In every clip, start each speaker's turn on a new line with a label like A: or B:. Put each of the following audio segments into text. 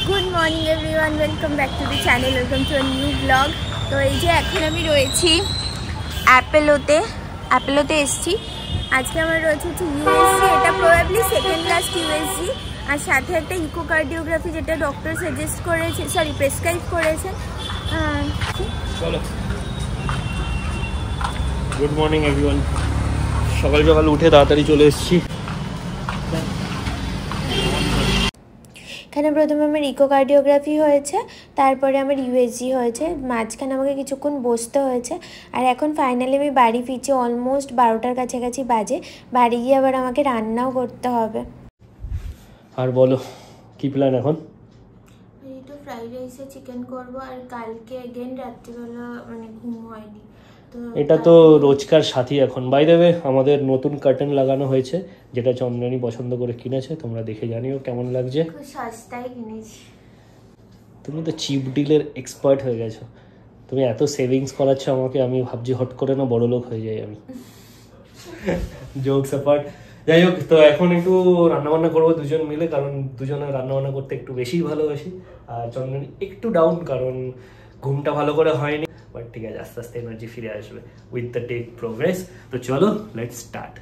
A: Good morning everyone, welcome back to the channel, welcome to a new blog. তো এই যে এখন আমি রয়েছি অ্যাপেলোতে এসেছি। আজকে আমার রয়েছে হচ্ছে ইউএসজি, এটা প্রবাবলি সেকেন্ড লাস্ট ইউএসজি, আর সাথে একটা ইকোকার্ডিওগ্রাফি যেটা ডক্টর সাজেস্ট করেছে, সরি প্রেসক্রাইব করেছে।
B: চলো, গুড মর্নিং এভরিওয়ান। সকাল সকাল উঠে তাড়াতাড়ি চলে এসেছি।
A: এখানে প্রথমে আমার ইকোকার্ডিওগ্রাফি হয়েছে, তারপরে আমার ইউএসজি হয়েছে, মাঝখানে আমাকে কিছুক্ষণ বসতে হয়েছে। আর এখন ফাইনালি আমি বাড়ি ফিরছি, অলমোস্ট 12টার কাছাকাছি বাজে। বাড়ি গিয়ে আবার আমাকে রান্নাও করতে হবে।
B: আর বলো, কি প্ল্যান এখন?
A: এই তো ফ্রাইড রাইসে চিকেন করব, আর কালকে এগেন রাত্রিবেলা মানে ঘুম হয়নি, তো
B: এটা তো রোজকার সাথী এখন। বাই দ্য ওয়ে, আমাদের নতুন কার্টেন লাগানো হয়েছে, যেটা চন্দ্রানী পছন্দ করে কিনেছে। তোমরা দেখে জানিও কেমন লাগছে।
A: খুব সস্তায় কিনেছি।
B: তুমি তো চিপ ডিলের এক্সপার্ট হয়ে গেছো। তুমি এত সেভিংস করাচ্ছ আমাকে, আমি ভাবছি হট করে না বড়লোক হয়ে যাই আমি। Jokes apart. যাই হোক, তো এখন একটু রান্নাবান্না করবো দুজন মিলে, কারণ দুজনে রান্নাবান্না করতে একটু বেশি ভালোবাসি। আর চন্দ্রানী একটু ডাউন, কারণ ঘুমটা ভালো করে হয়নি। বাট ঠিক আছে, আস্তে আস্তে এনার্জি ফিরে আসবে উইথ দ্য টেক প্রোগ্রেস। তো চলো, লেটস স্টার্ট।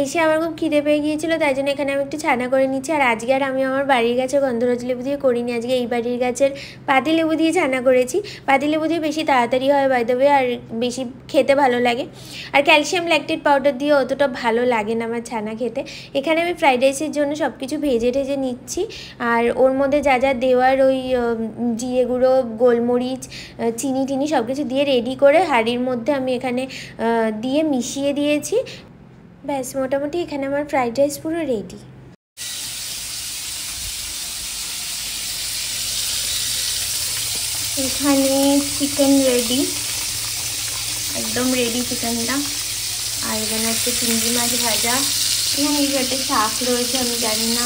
A: এসে আমার খুব খিদে পেয়ে গিয়েছিলো, তাই জন্য এখানে আমি একটু ছানা করে নিচ্ছি। আর আজকে আর আমি আমার বাড়ির গাছের গন্ধরাজ লেবু দিয়ে করিনি, আজকে এই বাড়ির গাছের পাতিলেবু দিয়ে ছানা করেছি। পাতিলেবু দিয়ে বেশি তাড়াতাড়ি হয় বাই দ্য ওয়ে, আর বেশি খেতে ভালো লাগে। আর ক্যালসিয়াম ল্যাকটেট পাউডার দিয়ে অতটা ভালো লাগে না আমার ছানা খেতে। এখানে আমি ফ্রাইড রাইসের জন্য সব কিছু ভেজে ঠেজে নিচ্ছি, আর ওর মধ্যে যা যা দেওয়ার, ওই জিরে গুঁড়ো, গোলমরিচ, চিনি টিনি সব কিছু দিয়ে রেডি করে হাঁড়ির মধ্যে আমি এখানে দিয়ে মিশিয়ে দিয়েছি। ব্যাস, মোটামুটি এখানে আমার ফ্রাইড রাইস পুরো রেডি। এখানে চিকেন রেডি, একদম রেডি চিকেনটা। আর এখানে একটা চিংড়ি মাছ ভাজা, এখানে একটা শাক রয়েছে, আমি জানি না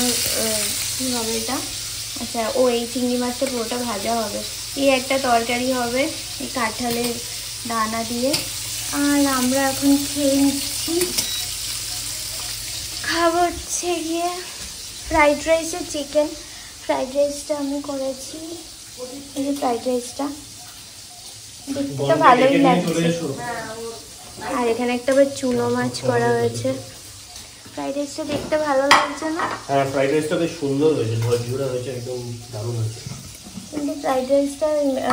A: কী হবে এটা। আচ্ছা, ও এই চিংড়ি মাছটা পুরোটা ভাজা হবে। এই একটা তরকারি হবে এই কাঁঠালের দানা দিয়ে। আর আমরা এখন খেয়ে নিচ্ছি। খাবো হচ্ছে গিয়ে ফ্রাইড রাইসের চিকেন। ফ্রাইড রাইসটা আমি করেছি, এই যে ফ্রাইড রাইসটা দেখতে তো ভালোই লাগছে। আর এখানে একটা আবার চুনো মাছ করা হয়েছে। ফ্রাইড রাইসটা দেখতে ভালো লাগছে না?
B: হ্যাঁ, ফ্রাইড রাইসটা বেশ সুন্দর হয়েছে, ঝরঝরা হয়েছে, একদম দারুণ হয়েছে।
A: কিন্তু ফ্রাইড রাইসটা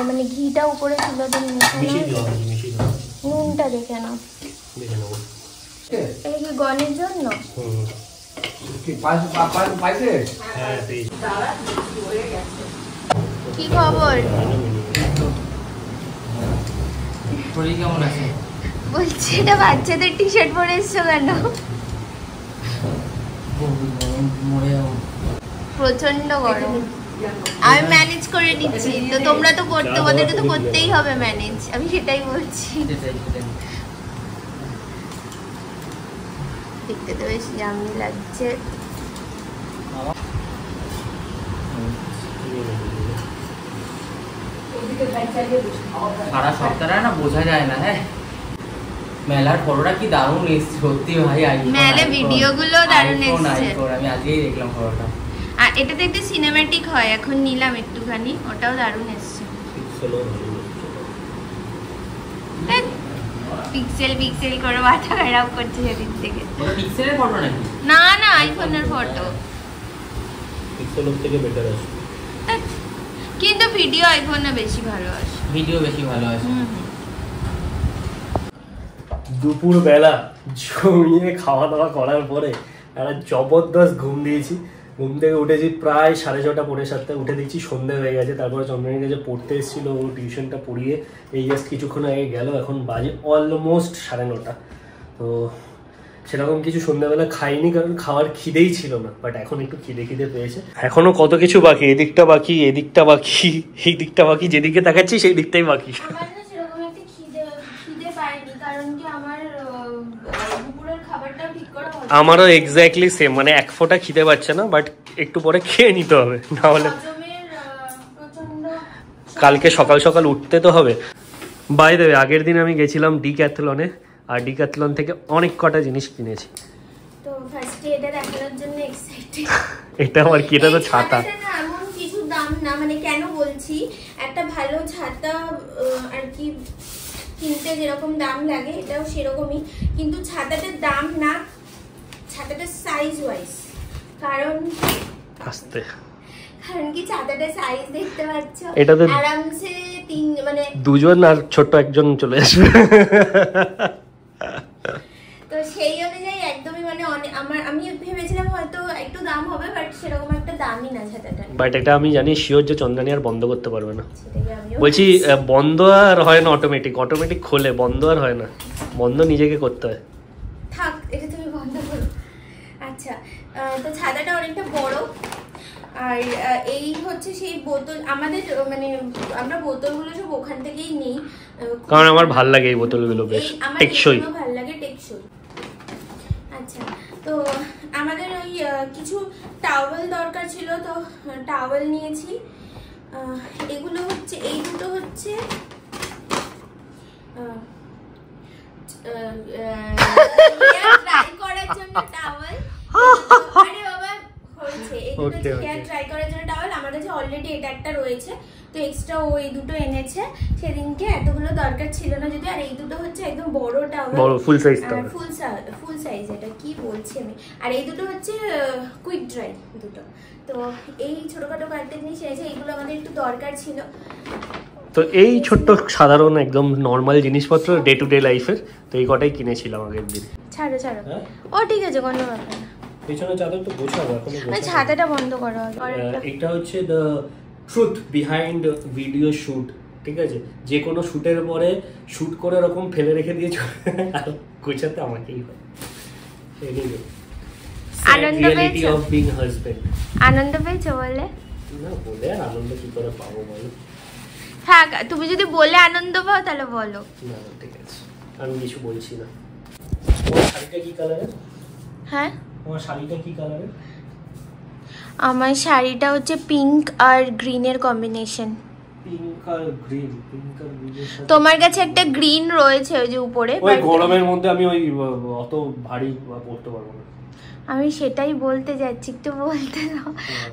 A: মানে ঘিটা উপরে ছিল, নুনটা দেখে নাও। এটা কি গনের জন্য? কি খবর? বলছি, এটা বাচ্চাদের টি শার্ট পরে এসছো কেন? প্রচন্ড গরম। আমি ম্যানেজ করে নিচ্ছি, তো তোমরা তো করতে, তোমাদেরকে তো করতেই হবে ম্যানেজ, আমি সেটাই বলছি। দেখতে তো বেশ জামি লাগছে।
C: সারা সপ্তাহটা না বোঝা যায় না। হ্যাঁ, মেলার ফটোটা কি দারুণ এসছে সত্যি ভাই।
A: মেলা ভিডিওগুলো দারুণ এসছে,
C: আমি আজকেই দেখলাম ফটোটা।
A: আর এটা দেখতে সিনেম্যাটিক হয়, এখন নিলাম একটুখানি, ওটাও দারুণ এসছে। পিক্সেল পিক্সেল করে মাথা খারাপ করছে সেদিন থেকে।
C: ওটা পিক্সেলের ফটো নাকি?
A: না না, আইফোনের ফটো।
B: পিক্সেলের থেকে বেটার আসে,
A: কিন্তু ভিডিও আইফোনে বেশি ভালো আসে।
C: ভিডিও বেশি ভালো আসে।
B: দুপুর বেলা জমিয়ে খাওয়া দাওয়া করার পরে একটা জবরদস্ত ঘুম দিয়েছি। ঘুম থেকে উঠেছি প্রায় 6:30 পৌনে 7টায় উঠে দিচ্ছি, সন্ধ্যে হয়ে গেছে। তারপরে চন্দ্রানীর কাছে পড়তে এসেছিলো, ও টিউশনটা পড়িয়ে এই জাস্ট কিছুক্ষণ আগে গেল। এখন বাজে অলমোস্ট 9:30। তো সেরকম কিছু সন্ধ্যাবেলা খাইনি, কারণ খাওয়ার খিদেই ছিল না। বাট এখন একটু খিদে পেয়েছে। এখনো কত কিছু বাকি, এদিকটা বাকি, এদিকটা বাকি, এই দিকটা বাকি, যেদিকে তাকাচ্ছি সেই দিকটাই বাকি। আমারও এক্স্যাক্টলি সেম, মানে এক ফোঁটা খিদে পাচ্ছে না, বাট একটু পরে খেয়ে নিতে হবে, না হলে কালকে সকাল সকাল উঠতে তো হবে। বাই দ্য ওয়ে, আগের দিন আমি গেছিলাম ডিক্যাথলনে, আর ডিক্যাথলন থেকে অনেক কটা জিনিস কিনেছি। তো ফার্স্টে এটা দেখানোর জন্য এক্সাইটেড। এটা আমার কি, এটা তো ছাতা। এমন কিছু
A: দাম না, মানে কেন বলছি, একটা ভালো ছাতা আর কি কিনতে যেরকম দাম লাগে এটাও সেরকমই, কিন্তু ছাতাটার দাম না, ছাতাটার সাইজ ওয়াইজ। কারণ কি ছাতাটার সাইজ দেখতে পাচ্ছ,
B: এটাতে
A: আরামসে মানে
B: 2 জন আর ছোট্ট একজন চলে আসবে।
A: তো সেই অনুযায়ী একদমই মানে আমি ভেবেছিলাম হয়তো একটু দাম হবে, বাট সেরকম একটা দামই না ছাতাটা।
B: বাট এটা আমি জানি শিওর যে চন্দ্রানী আর বন্ধ করতে পারবে না।
A: আমিও
B: বলছি বন্ধ আর হয় না, অটোমেটিক খোলে, বন্ধ আর হয় না, বন্ধ নিজেকে করতে হয়।
A: থাক, এটা তুমি বন্ধ করো। আচ্ছা, তো ছাতাটা অনেকটা বড়, আর এই হচ্ছে সেই বোতল, আমাদের মানে আমরা বোতলগুলো সব ওখান থেকেই নিই,
B: কারণ আমার ভাল লাগে এই বোতলগুলো, বেশ টেকসই,
A: আমার ভালো লাগে টেকসই। আচ্ছা, তো আমাদের ওই কিছু টাওয়েল দরকার ছিল, তো টাওয়েল নিয়েছি। এগুলো হচ্ছে, এই দুটো হচ্ছে ট্রাই করার জন্য টাওয়েল। আরে বাবা হয়েছে, এই দুটো হেয়ার ট্রাই করার জন্য টাওয়েল। আমার কাছে অলরেডি এটা একটা রয়েছে, তো এক্সট্রা ও এই দুটো এনেছে। সেদিনকে এতগুলো দরকার ছিল না যদি। আর এই দুটো হচ্ছে একদম বড় টাওয়েল,
B: বড় ফুল সাইজ টাওয়েল,
A: ফুল সাইজ। এটা কি বলছি আমি। আর এই দুটো হচ্ছে কুইক ড্রাই দুটো। তো এই ছোটখাটো কয়েকটা জিনিস এনেছে, এইগুলো আমাদের একটু দরকার ছিল।
B: তো এই ছোট্ট সাধারণ একদম নর্মাল জিনিসপত্র ডে টু ডে লাইফের, তো এই কটাই কিনেছিলাম আগের দিন।
A: ছাড়ো ও ঠিক আছে, কোনো ব্যাপার না।
B: পেছনে চাদর তো গোছাবো এখন,
A: ছাতাটা বন্ধ করো।
B: এটা হচ্ছে the truth behind video shoot, ঠিক আছে? যে কোনো শুটের পরে শুট করে এরকম ফেলে রেখে দিয়েছ, আর গোছাতে আমাকেই হয়।
A: আনন্দ পেয়েছো?
B: Of being husband.
A: আনন্দ পেয়েছো বলে?
B: না বলে আর আনন্দ কি করে পাবো বলো?
A: থাক, তুমি যদি বলে আনন্দ পাও তাহলে বলো।
B: না ঠিক আছে, আমি কিছু বলছি না। তোমার শাড়িটা কি কালারের?
A: হ্যাঁ,
B: তোমার শাড়িটা কি কালারের?
A: আমার শাড়িটা হচ্ছে পিঙ্ক আর গ্রিনের কম্বিনেশন।
B: পিঙ্ক আর গ্রিন,
A: তোমার কাছে একটা গ্রিন রয়েছে ওই যে উপরে,
B: ওই গরমের মধ্যে আমি ওই অত ভারী পরতে পারবো না।
A: আমি সেটাই বলতে যাচ্ছি, একটু বলতে দাও।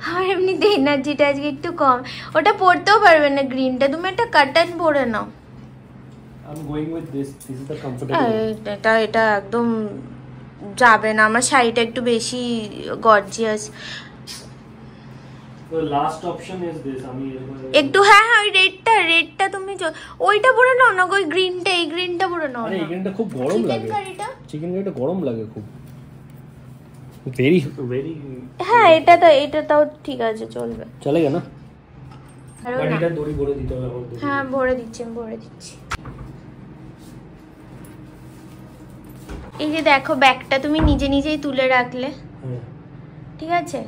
A: আমার এমনিতে এনার্জিটা আজকে একটু কম, ওটা পরতেও পারবে না গ্রিনটা। তুমি একটা কাটান পরে নাও।
B: I'm going with this. This is the comfortable.
A: এটা একদম যাবে না, আমার শাড়িটা একটু বেশি gorgeous.
B: The last option is this. আমি
A: একটু হ্যাঁ ওই রেডটা তুমি ওইটা পরে নাও না, ওই গ্রিনটা, এই গ্রিনটা পরে নাও।
B: আরে এই গ্রিনটা খুব গরম লাগে। চিকেন কারিটা গরম লাগে খুব, ভেরি।
A: হ্যাঁ এটা তাও ঠিক আছে, চলবে,
B: চলেगा না? বাড়িটা দড়ি ভরে দিতে হবে আমাদের।
A: হ্যাঁ ভরে দিচ্ছি। এই যে দেখো, ব্যাগটা তুমি নিজেই তুলে রাখলে, ঠিক আছে?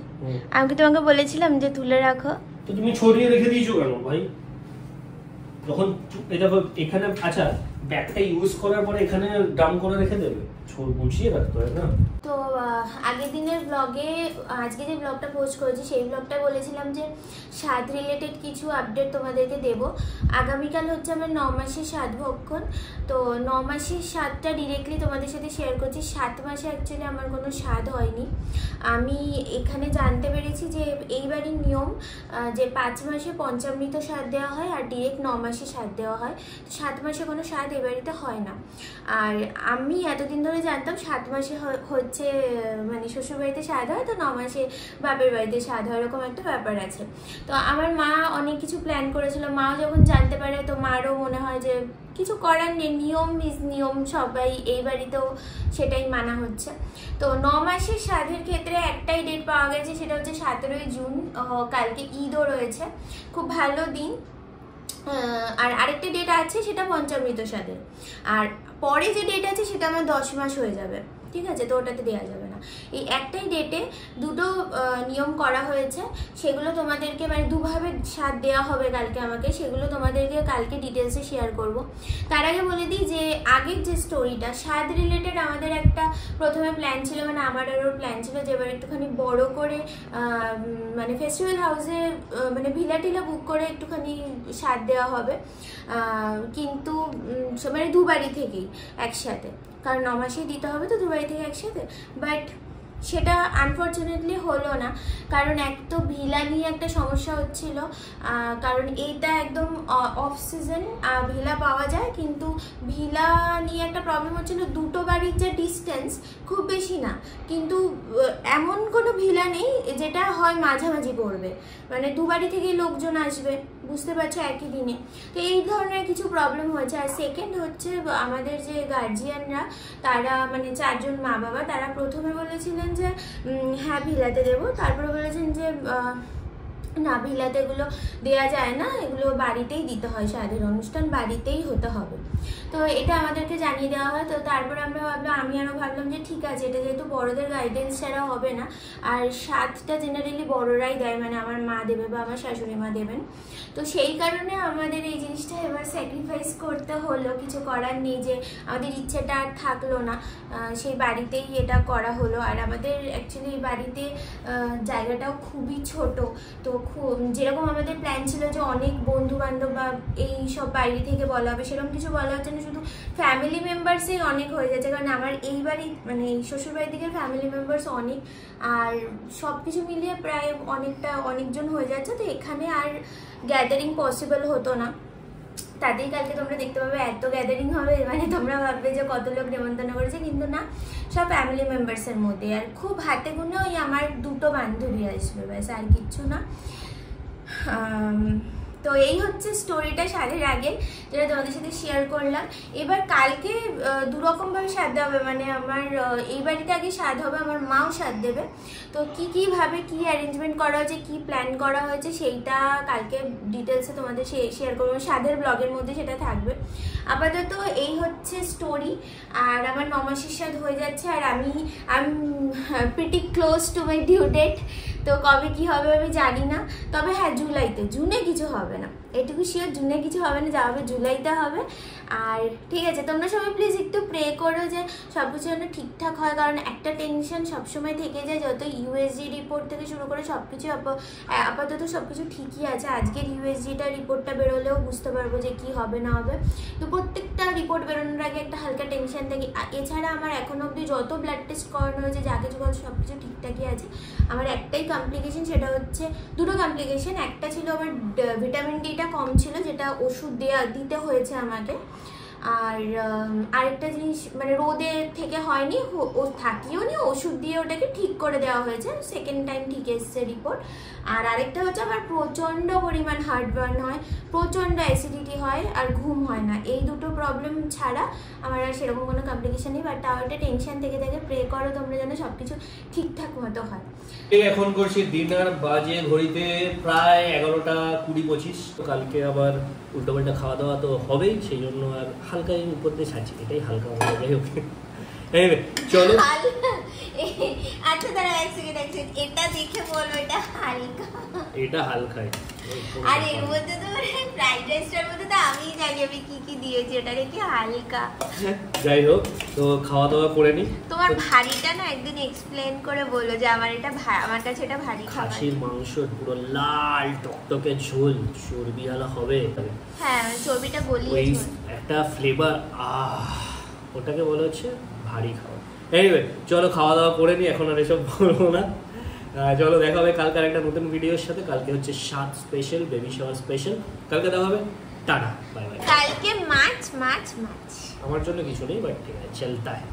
A: আমি কি তোমাকে বলেছিলাম যে তুলে রাখো?
B: তো তুমি ছড়িয়ে রেখে দিয়েছো কেন ভাই? যখন এটা এখানে, আচ্ছা ব্যাগটা ইউজ করার পরে এখানে ডাম করে রেখে দেবে, গুছিয়ে রাখতে হয় না? তো আগের দিনের ব্লগে, আজকে যে ব্লগটা পোস্ট করেছি সেই ব্লগটা বলেছিলাম যে স্বাদ রিলেটেড কিছু আপডেট তোমাদেরকে দেব। আগামীকাল হচ্ছে আমার 9 মাসের স্বাদ ভক্ষণ। তো 9 মাসের স্বাদটা ডিরেক্টলি তোমাদের সাথে শেয়ার করছি। 7 মাসে অ্যাকচুয়ালি আমার কোনো স্বাদ হয়নি। আমি এখানে জানতে পেরেছি যে এইবারই নিয়ম যে 5 মাসে পঞ্চামৃত স্বাদ দেওয়া হয় আর ডিরেক্ট 9 মাসে স্বাদ দেওয়া হয়। 7 মাসে কোনো স্বাদ এবারিতে হয় না। আর আমি এতদিন ধরে জানতাম 7 মাসে হচ্ছে মানে শ্বশুরবাড়িতে স্বাদ হয়, তো 9 মাসে বাপের বাড়িতে স্বাদ হয়, এরকম একটা ব্যাপার আছে। তো আমার মা অনেক কিছু প্ল্যান করেছিল, মাও যখন জানতে পারে তো মারও মনে হয় যে কিছু করার নেই, নিয়ম সবাই এই বাড়িতেও সেটাই মানা হচ্ছে। তো 9 মাসের স্বাদের ক্ষেত্রে একটাই ডেট পাওয়া গেছে, সেটা হচ্ছে 17ই জুন। কালকে ঈদও রয়েছে, খুব ভালো দিন। আর আরেকটা ডেট আছে সেটা পঞ্চামৃত স্বাদের। আর পরে যে ডেট আছে সেটা আমার 10 মাস হয়ে যাবে, ঠিক আছে? তো ওটাতে দেওয়া যাবে না। এই একটাই ডেটে দুটো নিয়ম করা হয়েছে, সেগুলো তোমাদেরকে মানে দুভাবে স্বাদ দেওয়া হবে কালকে আমাকে, সেগুলো তোমাদেরকে কালকে ডিটেলসে শেয়ার করব। তার আগে বলে দিই যে আগের যে স্টোরিটা স্বাদ রিলেটেড আমাদের একটা প্রথমে প্ল্যান ছিল, মানে আমার আরও প্ল্যান ছিল যে এবার একটুখানি বড় করে মানে ফেস্টিভ্যাল হাউসে মানে ভিলা টিলা বুক করে একটুখানি স্বাদ দেওয়া হবে, কিন্তু মানে দুবারই থেকেই একসাথে, কারণ 9 মাসেই দিতে হবে তো দুবারই থেকে একসাথে। বাট
A: সেটা আনফর্চুনেটলি হলো না, কারণ এক তো ভিলা নিয়ে একটা সমস্যা হচ্ছিল, কারণ এইটা একদম অফ সিজন ভিলা পাওয়া যায়, কিন্তু ভিলা নিয়ে একটা প্রবলেম হচ্ছিল, দুটো বাড়ির যে ডিস্টেন্স খুব বেশি না, কিন্তু এমন কোনো ভিলা নেই যেটা হয় মাঝামাঝি পড়বে, মানে দু বাড়ি থেকে লোকজন আসবে, বুঝতে পারছো, একই দিনে। তো এই ধরনের কিছু প্রবলেম হয়েছে। আর সেকেন্ড হচ্ছে আমাদের যে গার্জিয়ানরা, তারা মানে 4 জন মা বাবা, তারা প্রথমে বলেছিলেন যে হ্যাঁ ভিলাতে দেবো, তারপরে বলেছেন যে না, ভিলাতে এগুলো দেওয়া যায় না, এগুলো বাড়িতেই দিতে হয়, স্বাদের অনুষ্ঠান বাড়িতেই হতে হবে। তো এটা আমাদেরকে জানিয়ে দেওয়া হয়। তো তারপরে আমরা ভাবলাম, আমি আরও ভাবলাম যে ঠিক আছে, এটা যেহেতু বড়দের গাইডেন্স ছাড়া হবে না, আর স্বাদটা জেনারেলি বড়রাই দেয়, মানে আমার মা দেবে বা আমার শাশুড়ি মা দেবেন, তো সেই কারণে আমাদের এই জিনিসটা এবার স্যাক্রিফাইস করতে হলো, কিছু করার নেই, যে আমাদের ইচ্ছেটা আর থাকলো না, সেই বাড়িতেই এটা করা হলো। আর আমাদের অ্যাকচুয়ালি এই বাড়িতে জায়গাটাও খুবই ছোট, তো যেরকম আমাদের প্ল্যান ছিল যে অনেক বন্ধু বান্ধব বা এই সব বাইরে থেকে বলা হবে, সেরকম কিছু বলা হচ্ছে না, শুধু ফ্যামিলি মেম্বার্সই অনেক হয়ে যাচ্ছে, কারণ আমার এই বাড়ি মানে এই শ্বশুরবাড়ির দিকের ফ্যামিলি মেম্বার্স অনেক, আর সব কিছু মিলিয়ে প্রায় অনেকজন হয়ে যাচ্ছে। তো এখানে আর গ্যাদারিং পসিবল হতো না, তাতেই কালকে তোমরা দেখতে পাবে এত গ্যাদারিং হবে, মানে তোমরা ভাববে যে কত লোক নেমন্তন্ন করেছে, কিন্তু না, সব ফ্যামিলি মেম্বার্সের মধ্যে। আর খুব হাতে গুনে ওই আমার 2টো বান্ধবী আসবে, ব্যাস, আর কিচ্ছু না। তো এই হচ্ছে স্টোরিটা স্বাদের আগে, যেটা তোমাদের সাথে শেয়ার করলাম। এবার কালকে দুরকমভাবে স্বাদ হবে, মানে আমার এই বাড়িতে আগে স্বাদ হবে, আমার মাও স্বাদ দেবে। তো কীভাবে কী অ্যারেঞ্জমেন্ট করা হয়েছে, কী প্ল্যান করা হয়েছে, সেইটা কালকে ডিটেলসে তোমাদের শেয়ার করবো, স্বাদের ব্লগের মধ্যে সেটা থাকবে। আপাতত এই হচ্ছে স্টোরি। আর আমার 9 মাসের স্বাদ হয়ে যাচ্ছে, আর আমি pretty close to my due date. তো কবে কি হবে আমি জানি না, তবে হ্যাঁ জুলাইতে, জুনে কিছু হবে না, এটুকু শিওর, জুনে কিছু হবে না, যা হবে জুলাইতে হবে। আর ঠিক আছে, তোমরা সবাই প্লিজ একটু প্রে করো যে সব কিছু যেন ঠিকঠাক হয়, কারণ একটা টেনশন সবসময় থেকে যায়, যত ইউএসজি রিপোর্ট থেকে শুরু করে সব কিছু আপাতত সব কিছু ঠিকই আছে। আজকের ইউএসজিটা রিপোর্টটা বেরোলেও বুঝতে পারবো যে কি হবে না হবে, তো প্রত্যেকটা রিপোর্ট বেরোনোর আগে একটা হালকা টেনশন থাকে। এছাড়া আমার এখনো অবধি যত ব্লাড টেস্ট করানো হয়েছে, যা কিছু সব কিছু ঠিকঠাকই আছে। আমার একটাই কমপ্লিকেশন, সেটা হচ্ছে 2টো কমপ্লিকেশন। একটা ছিল আমার ভিটামিন ডিটা কম ছিল, যেটা ওষুধ দিতে হয়েছে আমাকে। আর আরেকটা জিনিস, মানে রোদে থেকে হয়নি, ও থাকিও নি, ওষুধ দিয়ে ওটাকে ঠিক করে দেওয়া হয়েছে, সেকেন্ড টাইম ঠিক এসছে রিপোর্ট। আর আরেকটা হচ্ছে আমার প্রচণ্ড পরিমাণ হার্টবার্ন হয়, প্রচণ্ড অ্যাসিডিটি হয়, আর ঘুম হয় না। এই 2টো প্রবলেম ছাড়া আমার আর সেরকম কোনো কমপ্লিকেশন নেই, বাট তাও একটা টেনশন থেকে প্রে করো তোমরা যেন সব কিছু ঠিকঠাক মতো হয়।
B: এখন করছি ডিনার, বাজে ঘড়িতে প্রায় 11টা 20-25। তো কালকে আবার উল্টোপাল্টা খাওয়া দাওয়া তো হবেই, সেই জন্য আর হালকা উপর দিয়ে ছাড়ছি, এটাই হালকা মনে যায়। ওকে চলো,
A: আচ্ছা দাঁড়া এক সেকেন্ড, এটা দেখে বলবো এটা হালকা,
B: এটা হালকাই।
A: আর এর মধ্যে তো ফ্রাইড রাইসটার মধ্যে তো আমি জানি আমি কি কি দিয়েছি, এটা কি হালকা।
B: যাই হোক, তো খাওয়া দাওয়া করে নি।
A: তোমার ভারীটা না একদিন এক্সপ্লেন করে বলো যে আমার কাছে এটা ভারী খাবার।
B: খাসির মাংস পুরো লাল টকটকে ঝোল, চর্বিওয়ালা হবে।
A: হ্যাঁ চর্বিটা গলিয়ে
B: ওই একটা ফ্লেভার, ওটাকে বলা হচ্ছে ভারী খাবার। এনিওয়ে চলো খাওয়া দাওয়া করে নি, এখন আর এসব বলবো না। চলো দেখা হবে কালকে একটা নতুন ভিডিওর সাথে। কালকে হচ্ছে স্বাদ স্পেশাল, বেবি শাওয়ার স্পেশাল। কালকে দেখা হবে, টাটা, বাই বাই।
A: কালকে মাছ।
B: আমার জন্য কিছু নেই, বাট ঠিক আছে, চলতা है।